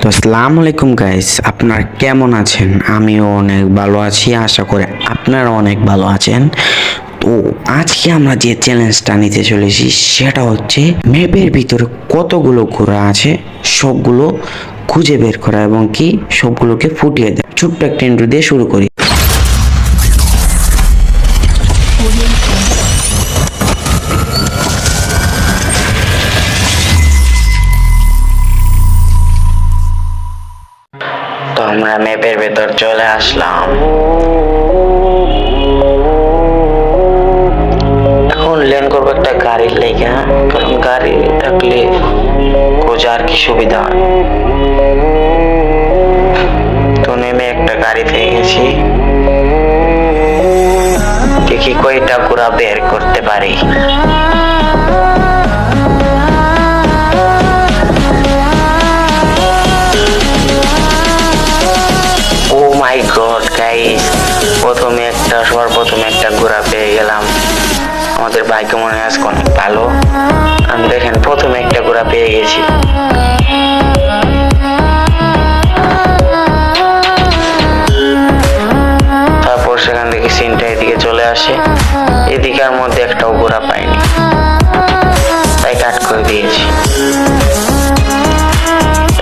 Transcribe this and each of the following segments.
তো আসসালামু আলাইকুম গাইস, আপনারা কেমন আছেন? আমিও অনেক ভালো আছি, আশা করি আপনারা অনেক ভালো আছেন। তো আজকে আমরা যে চ্যালেঞ্জটা নিতে চলেছি সেটা হচ্ছে ম্যাপের ভিতরে কতগুলো ঘোড়া আছে সবগুলো খুঁজে বের করা এবং কি সবগুলোকে ফুটিয়ে দেয়। ছোট্ট একটা ইন্ট্রো দিয়ে শুরু করি। তো আমরা ম্যাপের ভেতর চলে আসলাম। এখন ল্যান্ড করবো একটা গাড়ির লেগে, কারণ গাড়ি থাকলে খোঁজার কি সুবিধা হয়। তো নেমে একটা গাড়ি পেয়ে গেছি, দেখি কয়টা ঘোড়া বের করতে পারি। ও মাই গড গাইস, সর্বপ্রথমে একটা ঘোড়া পেয়ে গেলাম। আমাদের ভাগ্য মনে আছে অনেক ভালো, আমি দেখেন প্রথমে একটা ঘোড়া পেয়ে গেছি। তারপর সেখান থেকে সিনটা এদিকে চলে আসে, এদিকের মধ্যে একটাও ঘোড়া পাইনি, তাই কাট করে দিয়েছি।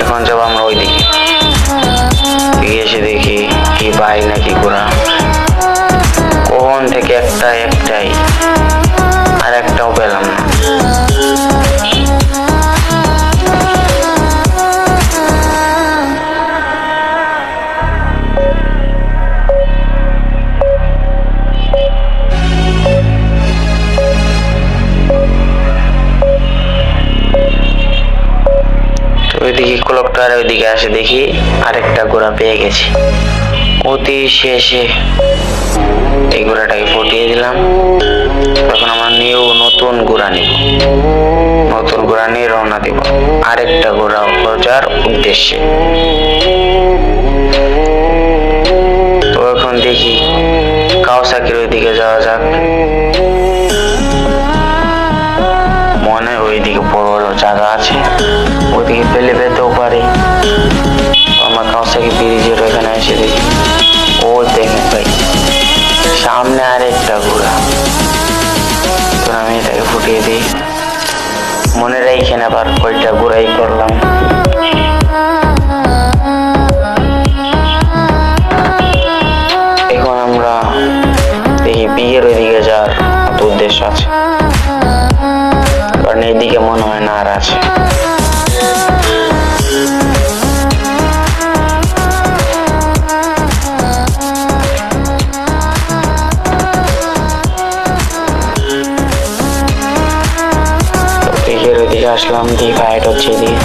এখন যাব আমরা ওইদিকে, এসে দেখি কি পাই নাকি ঘোড়া। কখন থেকে একটাই আর একটাও পেলাম না। ওইদিকে ক্লকটার ওইদিকে আসে দেখি আরেকটা ঘোড়া পেয়ে গেছি। অতি শেষে এই ঘোড়াটাকে ফুটিয়ে দিলাম। তখন আমরা নতুন ঘোড়া নিয়ে রওনা দিব আরেকটা ঘোড়া খোঁজার উদ্দেশ্যে। তো এখন দেখি কাওয়াসাকির ওইদিকে যাওয়া যাক, মনে ওইদিকে বড় বড় জায়গা আছে, ওইদিকে পেতেও পারি। আমার কাওয়াসাকি ব্রিজের ওইখানে এসে দেখি, ও দেখেন ভাই সামনে আরেকটা ঘোড়া। তো আমি এটাকে ফুটিয়ে দিই, মনে রাখেন আবার কয়টা ঘোড়াই করলাম। এখন আমরা দেখি বিয়ের ওইদিকে যাওয়ার উদ্দেশ্য আছে, কারণ এইদিকে মনে হয় না আর আছে। আসলাম দি ফাইট হচ্ছে দিয়ে,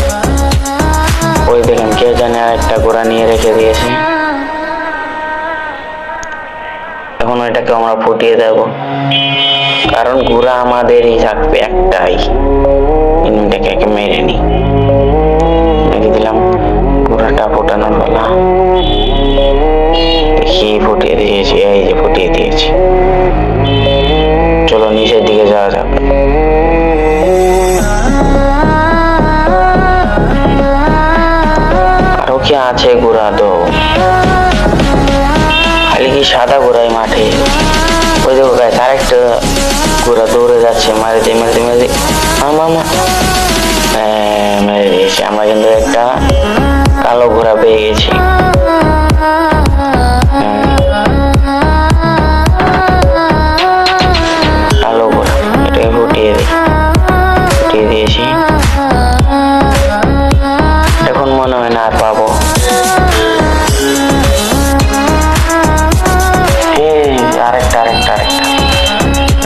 ওই দেখেন কে জানে আর একটা ঘোড়া নিয়ে রেখে দিয়েছে। এখন ওইটাকে আমরা ফুটিয়ে দেব, কারণ ঘোড়া আমাদেরই থাকবে একটাই। এটাকে মেরে নি, মেরে দিলাম। ঘোড়াটা ফোটানোর বেলা দেখি ফুটিয়ে দিয়েছি, এই যে ফুটিয়ে দিয়েছি। চলো নিচের দিকে যাওয়া যাক। কি আছে ঘোড়া? তো খালি কি সাদা ঘোড়াই মাঠে? ওই দেখো গাইস আরেকটা ঘোড়া দৌড়ে যাচ্ছে, মেরে দিয়েছি। আমরা কিন্তু একটা কালো ঘোড়া পেয়ে গেছি। কালো ঘোড়া, এটাকে ফুটিয়ে দিয়েছি। এখন মনে হয় না আর পাবো। আরেকটা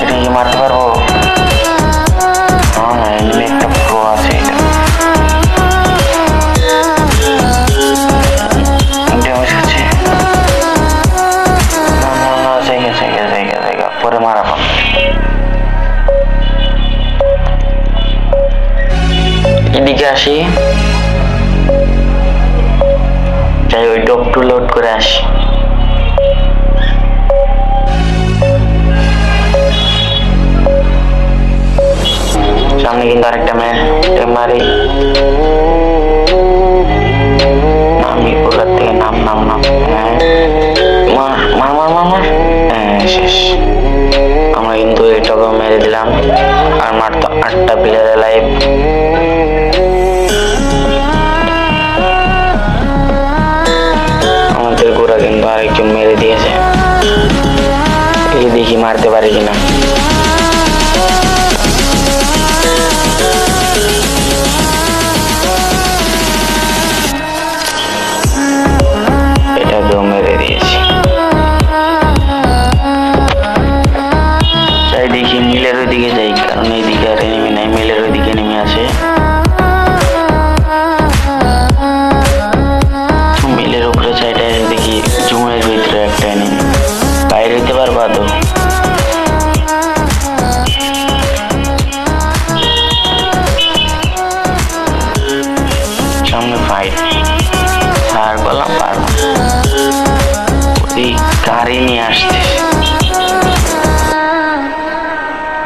এটা কি মারতে পারবো? একটা প্রো আছে, জায়গা পরে মারা পাবো। এদিকে আসি, যাই ওই ডকটু লোড করে আসি। সামনে কিন্তু আরেকটা মারি। মেরে দিলাম। আর মাত্র 8টা প্লেয়ারের লাইফ। আমাদের গোড়া কিন্তু আরেকজন মেরে দিয়েছে। এই দেখি মারতে পারি কিনা। এটাকেও মেরে দিয়েছি। তাই দেখি মিলের ওইদিকে যাই, কারণ এইদিকে আর এনিমি নাই, মিলের ওইদিকে এনিমি আছে। মিলের উপরে সাইডে দেখি জুমের ভিতরে একটা এনিমি। বাইরে হইতে পারবা তো? সামনে ফাইট, আর বললাম পারবো। ওই গাড়ি নিয়ে আসছে,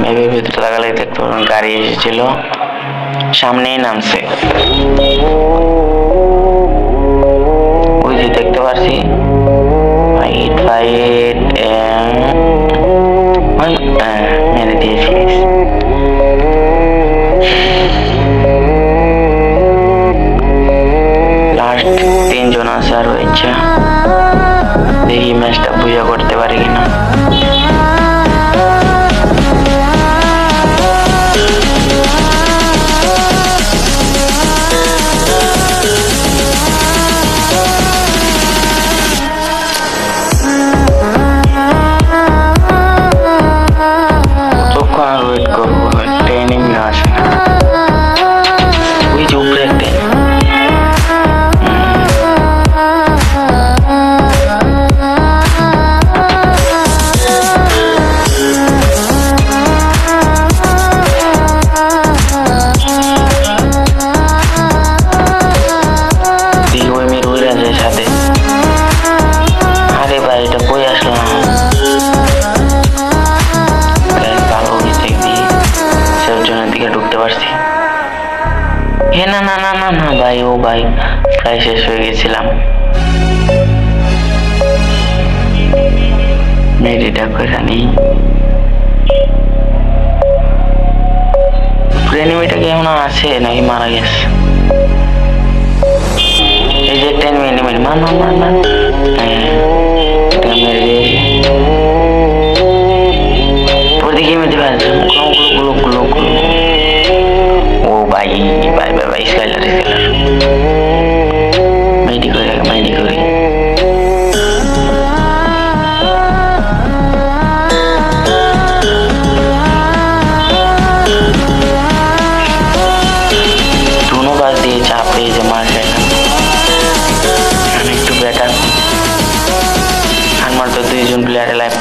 মেবের ভিতরে লাগালে দেখতে পাবেন গাড়ি এসেছিল, সামনেই নামছে। ওই যে দেখতে পাচ্ছি মেরে দিয়েছি। লাস্ট 3 জন আছে আর হয়েছে। দেখি ম্যাচটা বুঝা করতে পারি কিনা। ওয়েট করবো, একটা এনিমি আসে। ওই যে উপরে একটা সাথে। আরে ভাই, এটা কই আসলাম? ঢুকতে পারছি। না না না না না ভাই, ও ভাই প্রায় শেষ হয়ে গেছিলাম। মেডিটা করে নি। এনিমিটা কি এমন আছে নাকি মারা গেছে? এই যে 10 মিনিট মার মার মার মার। এটা মেরে দিয়েছি। ওদিকে মেরে ফেলছে। ও ভাই ভাই ভাই ভাই, স্কাইলার স্কাইলার। মাইডি করে মাইডি করে। দুনো পাশ দিয়ে চাপে যে মার খাইলাম। একটু বেটার। আর মাত্র 2 জন প্লেয়ারের লাইফ।